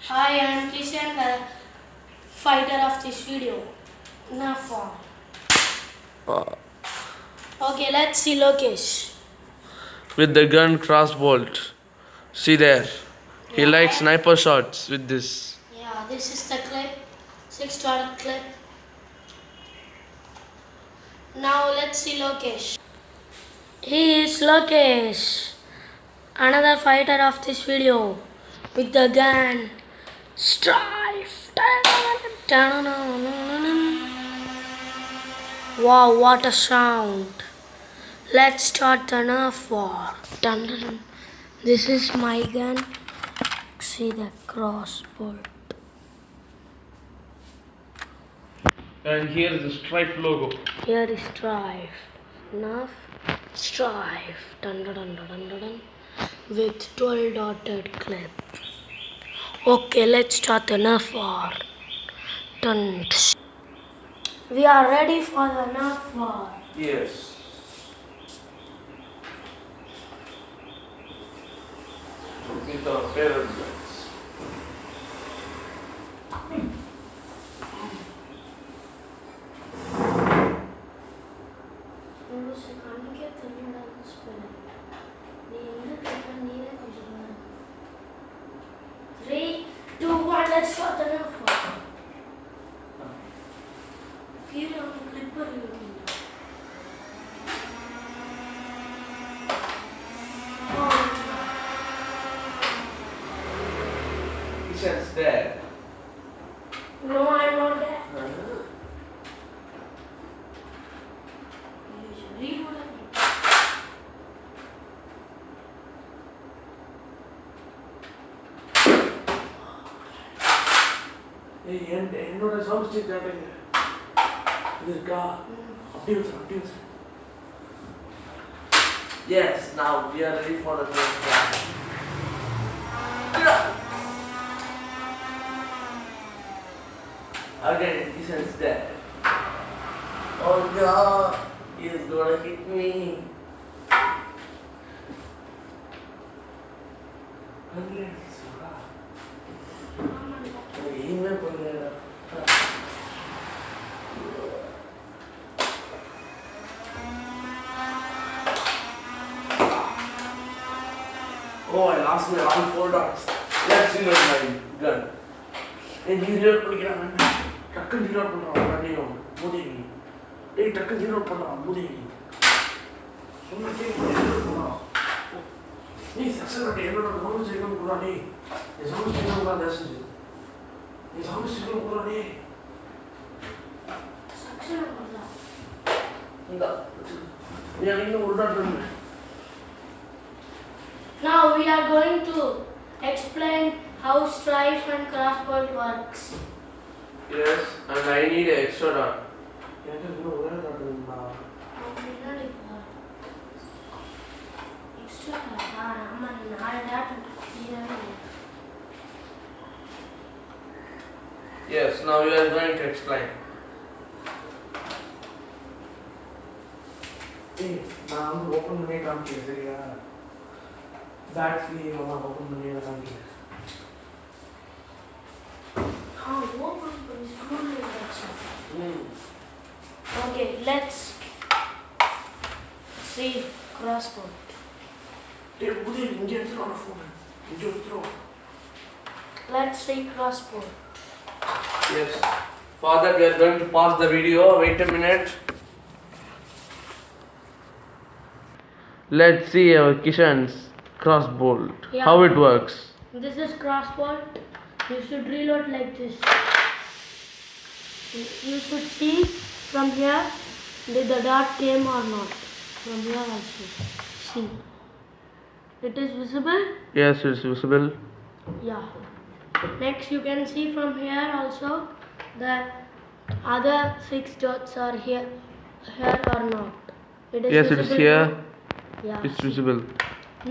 Hi, I'm Kishan, the fighter of this video. Nerf. Okay, let's see Lokesh. With the gun crossbolt. See there. He Yeah, likes sniper shots with this. Yeah, this is the clip. 6 clip. Now let's see Lokesh. He is Lokesh, another fighter of this video with the gun stryfe. Wow, what a sound. Let's start the Nerf war. Dun, dun, dun. This is my gun. See the crossbolt. And here is the stripe logo. Here is stryfe. Nerf stryfe. Dun, dun, dun, dun, dun, dun. With 12 dotted clip. Okay, let's start the Nerf war. Dun. We are ready for the Nerf war. Yes. With our favorite guns. Three, two, one, let's start the Nerf war. Here on the clipper you will Kishan's dead. No, I'm not there. Reload it. என்னோட sound stick காட்டுங்க இது இருக்கா அப்படியே அப்படியே Yes, now we are ready for the first round. Again, Kishan's dead. Oh God, he is gonna hit me. Oh, I lost my all 4 dots. Let's reload my gun. And he reload பண்ணிக்கிறான். டக்குன்னு reload பண்றான். அப்படியும் மூதேவி. டேய் டக்குன்னு reload பண்றான் மூதேவி. சொன்னா கேட்க reload நீ சக்சஸ் என்னோட சவுண்ட் ஸ்டிக் கூட நீ. இந்த சவுண்ட் ஸ்டிக் கூட தர்ஷன். நீ சவுண்ட் ஸ்டிக் கூட நீ. சக்சஸ் பண்ணா. இந்த நீ இன்னும் ஒரு டாட் பண்ணு. Now we are going to explain how stryfe and crossbolt works. Yes, and I need an extra dot. எனக்கு இன்னும் ஒரே டாட் வேணுமா? Extra ஆமா நீ 4 டாட் தீரவே. Yes, now we are going to explain. ஏய் நான் வந்து ஓபன் பண்ணி காமிக்கிறேன் சரியா? That's the one open பண்ணி காமிக்கிறேன். Open பண்ணி ஸ்க்ரூல வச்சா. Okay, let's see crossbolt. டேய் புடி இங்க எடுத்துறோம் ஃபோன். இங்க எடுத்துறோம். Let's see crossbolt. Yes. Father, we are going to pause the video. Wait a minute. Let's see our Kishan's crossbolt. Yeah. How it works. This is crossbolt. You should reload like this. You should see from here did the dot came or not. From here also. See. It is visible? Yes, it's visible. Yeah. Next you can see from here also the other 6 dots are here or not. It is Yes, it is here. Yeah. It's visible.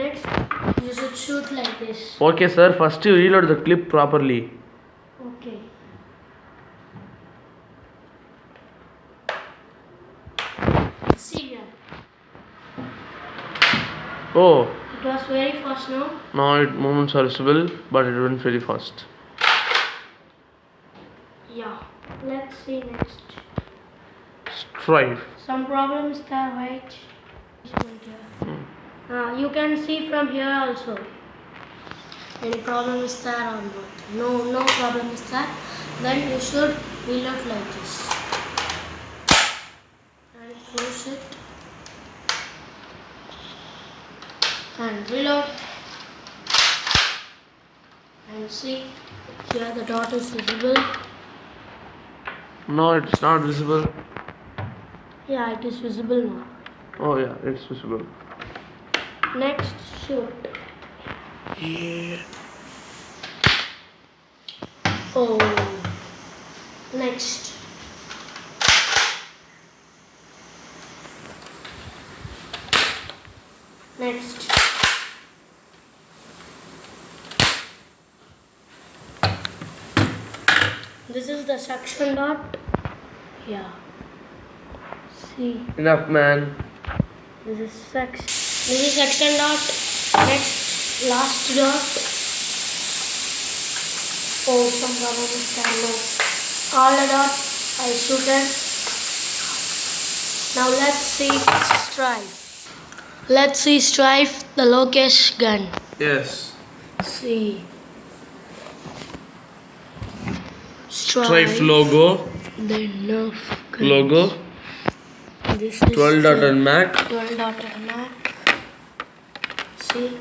Next you should shoot like this. Okay, sir. First you reload the clip properly. Okay. See here. Oh, It was very fast now. now movements are visible, but it went very fast. Yeah. Let's see next. Stryfe. Some problems there, right? You can see from here also. Any problem is there or not? No problem is there. Then you should reload like this. And close it. And reload. And see, here the dot is visible. No, it's not visible. Yeah, it is visible now. Oh yeah, it's visible. Next, shoot. Yeah. Oh. Next. Next. This is the suction dot. Yeah. See. Enough, man. This is suction dot. Next, last dot. Oh, some problem is there. No. All the dots I shooted. Now let's see stryfe. Let's see stryfe, the Lokesh gun. Yes. See. Stryfe logo. The Nerf gun. Logo. This is 12 dot and Mac. 12 dot and Mac. See,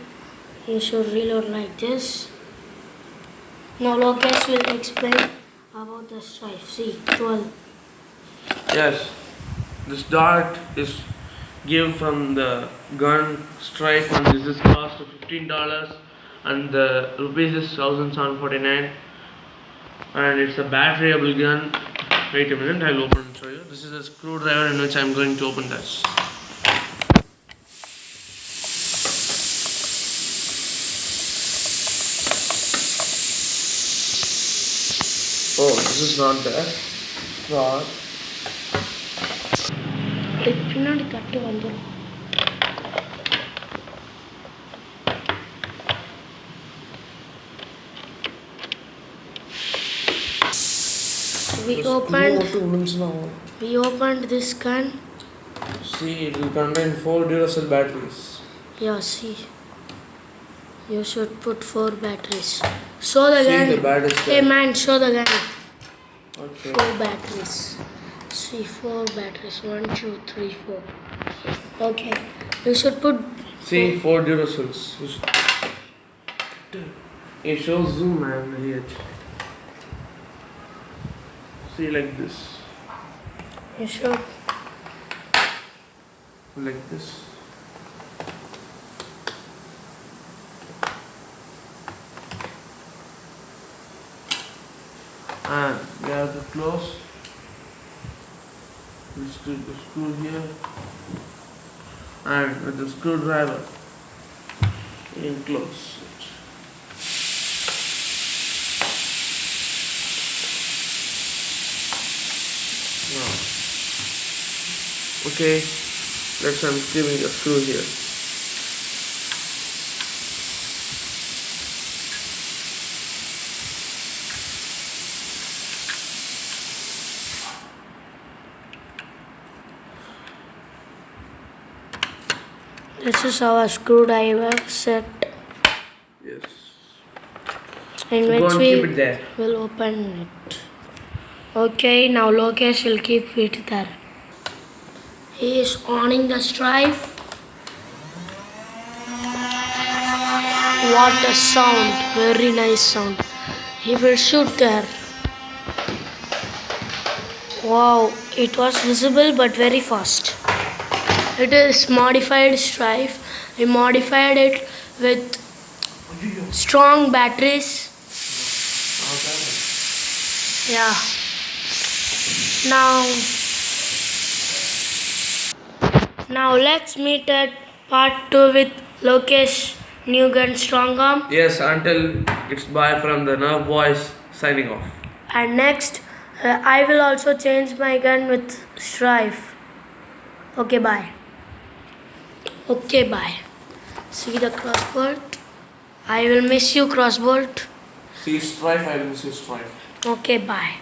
you should reload like this. Now Lokesh will explain about the stryfe. See, 12. Yes. This dot is given from the gun Stryfe, and this is cost $15, and the rupees is 1,749, and it's a batteryable gun. Wait a minute, I'll open and show you. This is a screwdriver in which I'm going to open this. Oh, this is not there. Not. பின்னாடி கட்டு வந்துடும். We opened this gun. See, it will contain 4 Duracell batteries. Yeah, see. You should put 4 batteries. Show the gun. See the batteries. Hey man, show the gun. Okay. 4 batteries. See, 4 batteries. 1, 2, 3, 4. Okay. You should put. See, 4 Duracells. It shows zoom, man. Here. See, like this. You should. Like this. And we have to close. Let's do the screw here. And with the screwdriver, you can close it. Now, okay, let's unscrewing the screw here. This is our screwdriver set. Yes. In So go which and we keep it there. will open it. Okay, now Lokesh will keep it there. He is owning the stryfe. What a sound, very nice sound. He will shoot there. Wow, it was visible but very fast. It is modified stryfe. We modified it with strong batteries. Yeah. Now let's meet at part 2 with Lokesh new gun strong arm. Yes, until it's bye from the Nerf boys signing off. And next I will also change my gun with stryfe. Okay, bye. Okay, bye. See the crossbolt. I will miss you, crossbolt. See Stryfe, I will miss you Stryfe. Okay, bye.